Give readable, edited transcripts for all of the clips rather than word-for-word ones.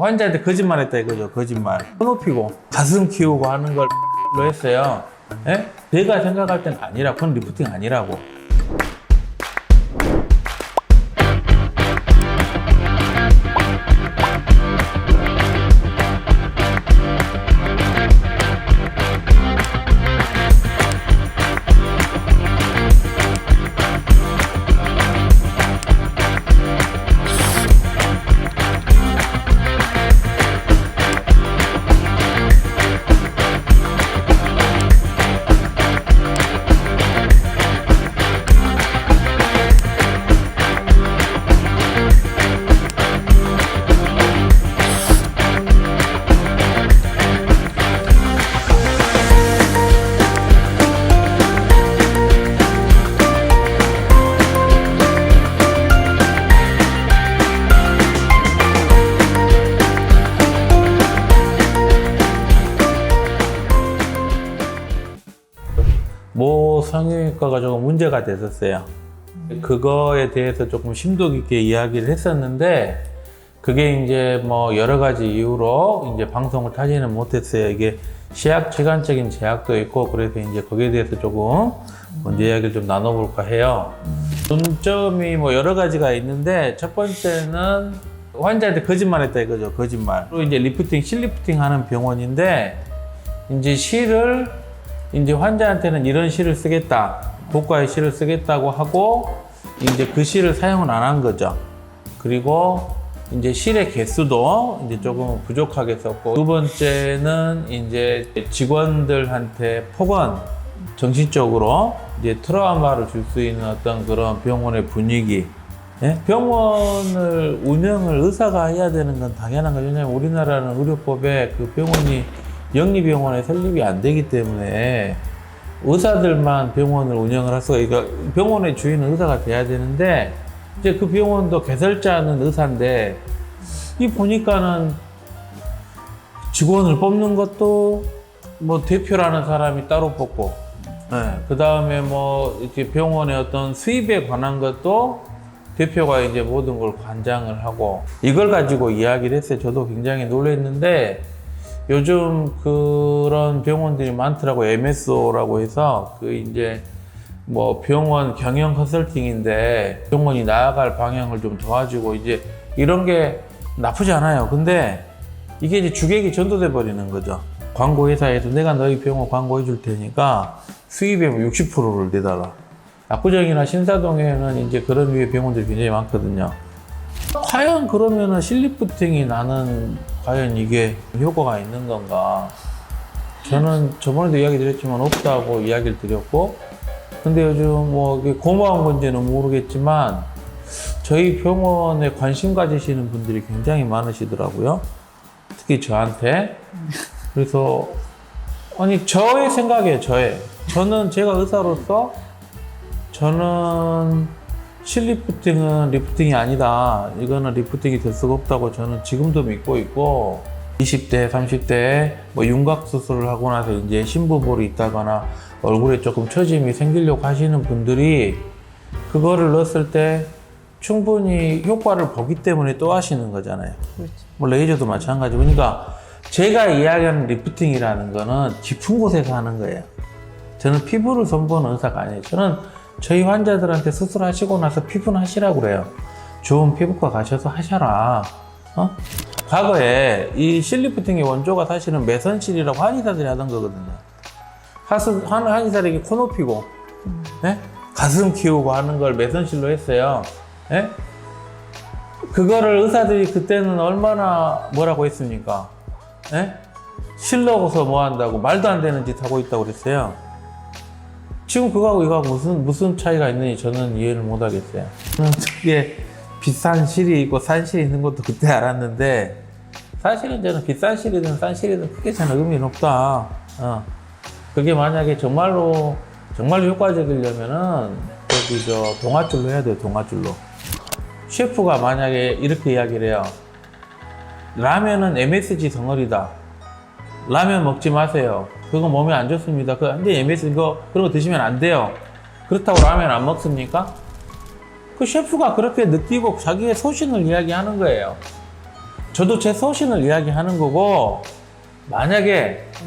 환자한테 거짓말했다 이거죠. 거짓말. 코 높이고 가슴 키우고 하는 걸로 했어요. 예? 제가 생각할 땐 아니라, 그건 리프팅 아니라고. 모 성형외과가 조금 문제가 됐었어요. 그거에 대해서 조금 심도 깊게 이야기를 했었는데, 그게 이제 뭐 여러 가지 이유로 이제 방송을 타지는 못했어요. 이게 시간적인 제약도 있고, 그래서 이제 거기에 대해서 조금 먼저 이야기를 좀 나눠볼까 해요. 문점이 뭐 여러 가지가 있는데, 첫 번째는 환자한테 거짓말했다 이거죠. 거짓말. 그리고 이제 리프팅, 실리프팅 하는 병원인데, 이제 실을 이제 환자한테는 이런 실을 쓰겠다, 고가의 실을 쓰겠다고 하고 이제 그 실을 사용을 안 한 거죠. 그리고 이제 실의 개수도 이제 조금 부족하게 썼고, 두 번째는 이제 직원들한테 폭언, 정신적으로 이제 트라우마를 줄 수 있는 어떤 그런 병원의 분위기. 예? 병원을 운영을 의사가 해야 되는 건 당연한 거죠. 왜냐하면 우리나라는 의료법에 그 병원이 영리병원에 설립이 안 되기 때문에 의사들만 병원을 운영을 할 수가, 그러니까 병원의 주인은 의사가 돼야 되는데, 이제 그 병원도 개설자는 의사인데, 이 보니까는 직원을 뽑는 것도 뭐 대표라는 사람이 따로 뽑고, 그 다음에 뭐 이렇게 병원의 어떤 수입에 관한 것도 대표가 이제 모든 걸 관장을 하고, 이걸 가지고 이야기를 했어요. 저도 굉장히 놀랐는데, 요즘 그런 병원들이 많더라고. MSO라고 해서 그 이제 뭐 병원 경영 컨설팅인데, 병원이 나아갈 방향을 좀 도와주고, 이제 이런 게 나쁘지 않아요. 근데 이게 이제 주객이 전도돼 버리는 거죠. 광고 회사에서 내가 너희 병원 광고해 줄 테니까 수입의 60%를 내달라. 압구정이나 신사동에는 이제 그런 류의 병원들이 굉장히 많거든요. 과연 그러면은 실리프팅이 나는 과연 이게 효과가 있는 건가? 저는 저번에도 이야기 드렸지만 없다고 이야기를 드렸고, 근데 요즘 뭐 이게 고마운 건지는 모르겠지만 저희 병원에 관심 가지시는 분들이 굉장히 많으시더라고요. 특히 저한테. 그래서 아니, 저의 생각이에요. 저는 제가 의사로서 저는 실리프팅은 리프팅이 아니다, 이거는 리프팅이 될 수가 없다고 저는 지금도 믿고 있고, 20대, 30대에 뭐 윤곽 수술을 하고 나서 이제 심부볼이 있다거나 얼굴에 조금 처짐이 생기려고 하시는 분들이 그거를 넣었을 때 충분히 효과를 보기 때문에 또 하시는 거잖아요. 그렇지. 뭐 레이저도 마찬가지고. 그러니까 제가 이야기하는 리프팅이라는 거는 깊은 곳에서 하는 거예요. 저는 피부를 선보는 의사가 아니에요. 저는 저희 환자들한테 수술하시고 나서 피부는 하시라고 그래요. 좋은 피부과 가셔서 하셔라. 과거에 이 실리프팅의 원조가 사실은 매선실이라고 한의사들이 하던 거거든요. 한의사들이 코 높이고, 예? 가슴 키우고 하는 걸 매선실로 했어요. 예? 그거를 의사들이 그때는 얼마나 뭐라고 했습니까? 예? 실러고서 뭐 한다고, 말도 안 되는 짓 하고 있다고 그랬어요. 지금 그거하고 이거하고 무슨 차이가 있는지 저는 이해를 못 하겠어요. 저는 특히 비싼 실이 있고 싼 실이 있는 것도 그때 알았는데, 사실은 저는 비싼 실이든 싼 실이든 크게 저는 의미는 없다. 그게 만약에 정말로 효과적이려면은 저기 동아줄로 해야 돼요. 동아줄로. 셰프가 만약에 이렇게 이야기를 해요. 라면은 MSG 덩어리다. 라면 먹지 마세요. 그거 몸에 안 좋습니다. 근데 MSG 그런 거 드시면 안 돼요. 그렇다고 라면 안 먹습니까? 그 셰프가 그렇게 느끼고 자기의 소신을 이야기하는 거예요. 저도 제 소신을 이야기하는 거고, 만약에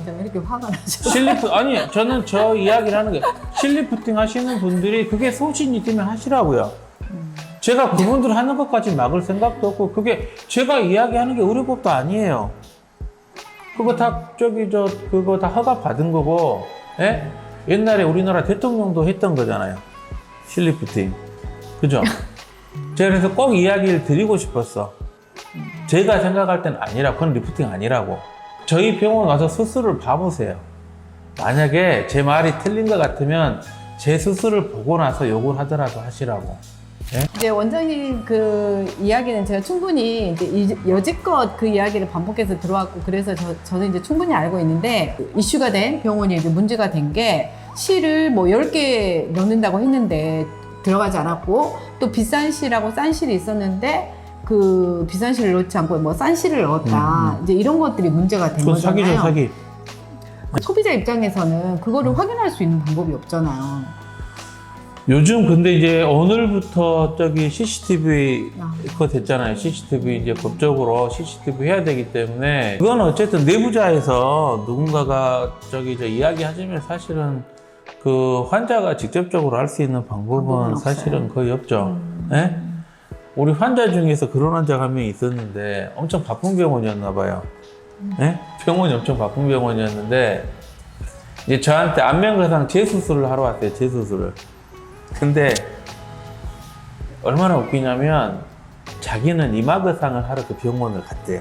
왜 이렇게 화가 나죠? 아니, 저는 저 이야기를 하는 게, 실리프팅 하시는 분들이 그게 소신이 있으면 하시라고요. 제가 그분들 하는 것까지 막을 생각도 없고, 그게 제가 이야기하는 게 의료법도 아니에요. 그거 다, 그거 다 허가 받은 거고, 예? 옛날에 우리나라 대통령도 했던 거잖아요. 실리프팅. 그죠? 제가 그래서 꼭 이야기를 드리고 싶었어. 제가 생각할 땐 아니라, 그건 리프팅 아니라고. 저희 병원 가서 수술을 봐보세요. 만약에 제 말이 틀린 것 같으면 제 수술을 보고 나서 욕을 하더라도 하시라고. 예? 이제 원장님 그 이야기는 제가 충분히 이제 여지껏 그 이야기를 반복해서 들어왔고, 그래서 저는 이제 충분히 알고 있는데, 이슈가 된 병원이 이제 문제가 된 게 실을 뭐 10개 넣는다고 했는데 들어가지 않았고, 또 비싼 실하고 싼 실이 있었는데 그 비싼 실을 넣지 않고 뭐 싼 실을 넣었다. 이제 이런 것들이 문제가 된 그건 거잖아요. 사기죠, 사기. 소비자 입장에서는 그거를 확인할 수 있는 방법이 없잖아요. 요즘 근데 이제 오늘부터 CCTV 그거 됐잖아요. CCTV 이제 법적으로 CCTV 해야 되기 때문에, 그건 어쨌든 내부자에서 누군가가 이야기하시면 사실은 그 환자가 직접적으로 할 수 있는 방법은 사실은 거의 없죠. 예? 우리 환자 중에서 그런 환자가 한 명 있었는데 엄청 바쁜 병원이었나 봐요. 예? 병원이 엄청 바쁜 병원이었는데, 이제 저한테 안면가상 재수술을 하러 왔어요. 재수술을. 근데 얼마나 웃기냐면, 자기는 이마거상을 하러 그 병원을 갔대요.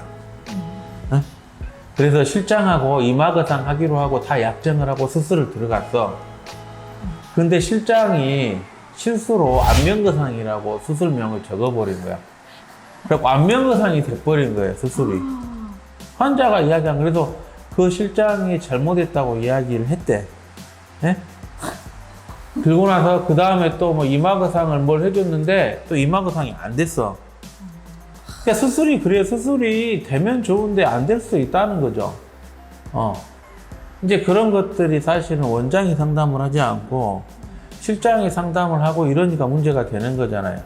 응? 그래서 실장하고 이마거상 하기로 하고 다 약정을 하고 수술을 들어갔어. 근데 실장이 실수로 안면거상이라고 수술명을 적어버린 거야. 그래갖고 안면거상이 돼버린 거예요, 수술이. 환자가 이야기한, 그래서 그 실장이 잘못했다고 이야기를 했대. 예? 그러고 나서 그 다음에 또 뭐 이마거상을 뭘 해줬는데 또 이마거상이 안 됐어. 그러니까 수술이 되면 좋은데 안 될 수 있다는 거죠. 이제 그런 것들이 사실은 원장이 상담을 하지 않고 실장이 상담을 하고 이러니까 문제가 되는 거잖아요.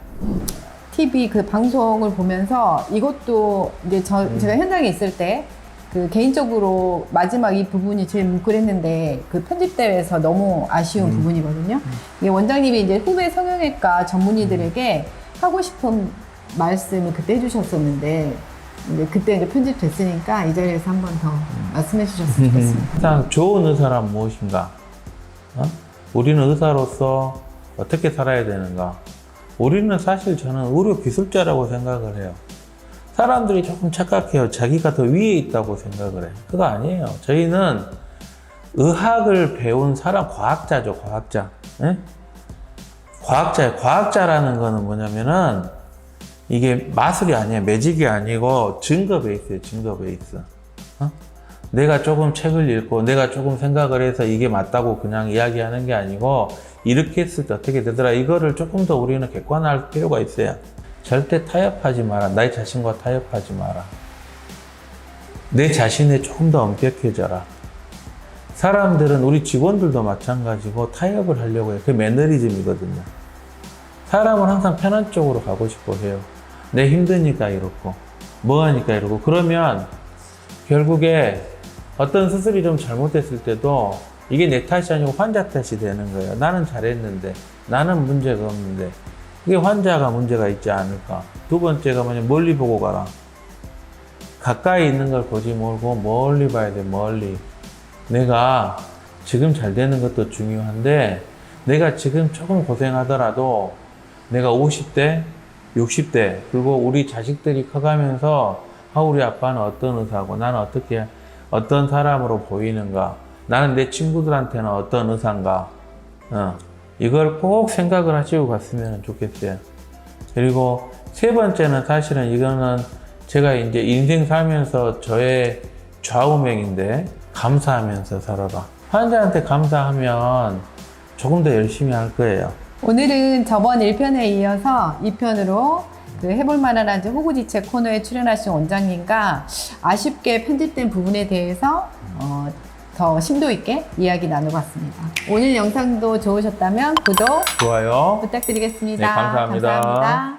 TV 그 방송을 보면서 이것도 이제 제가 현장에 있을 때 그 개인적으로 마지막 이 부분이 제일 뭉클했는데, 그 편집대회에서 너무 아쉬운 부분이거든요. 이게 원장님이 이제 후배 성형외과 전문의들에게 하고 싶은 말씀을 그때 해주셨었는데, 이제 그때 이제 편집됐으니까 이 자리에서 한 번 더 말씀해 주셨으면 좋겠습니다. 가장 좋은 의사란 무엇인가? 우리는 의사로서 어떻게 살아야 되는가? 우리는 사실 저는 의료 기술자라고 생각을 해요. 사람들이 조금 착각해요. 자기가 더 위에 있다고 생각을 해요. 그거 아니에요. 저희는 의학을 배운 사람, 과학자죠, 과학자. 예? 과학자예요. 과학자라는 거는 뭐냐면은 이게 마술이 아니에요. 매직이 아니고 증거 베이스예요, 증거 베이스. 내가 조금 책을 읽고 내가 조금 생각을 해서 이게 맞다고 그냥 이야기하는 게 아니고, 이렇게 했을 때 어떻게 되더라, 이거를 조금 더 우리는 객관화할 필요가 있어요. 절대 타협하지 마라. 나의 자신과 타협하지 마라. 내 자신에 조금 더 엄격해져라. 사람들은, 우리 직원들도 마찬가지고 타협을 하려고 해요. 그게 매너리즘이거든요. 사람은 항상 편한 쪽으로 가고 싶어 해요. 내 힘드니까 이렇고 뭐 하니까 이러고. 그러면 결국에 어떤 수술이 좀 잘못됐을 때도 이게 내 탓이 아니고 환자 탓이 되는 거예요. 나는 잘했는데, 나는 문제가 없는데, 그게 환자가 문제가 있지 않을까. 두 번째가 뭐냐, 멀리 보고 가라. 가까이 있는 걸 보지 말고 멀리 봐야 돼, 멀리. 내가 지금 잘 되는 것도 중요한데, 내가 지금 조금 고생하더라도 내가 50대, 60대, 그리고 우리 자식들이 커가면서 우리 아빠는 어떤 의사고 나는 어떤 사람으로 보이는가, 나는 내 친구들한테는 어떤 의사인가, 이걸 꼭 생각을 하시고 갔으면 좋겠어요. 그리고 세 번째는 사실은 이거는 제가 이제 인생 살면서 저의 좌우명인데, 감사하면서 살아라. 환자한테 감사하면 조금 더 열심히 할 거예요. 오늘은 저번 1편에 이어서 2편으로 그 해볼 만한 호구지책 코너에 출연하신 원장님과 아쉽게 편집된 부분에 대해서 더 심도 있게 이야기 나눠봤습니다. 오늘 영상도 좋으셨다면 구독, 좋아요. 부탁드리겠습니다. 네, 감사합니다. 감사합니다.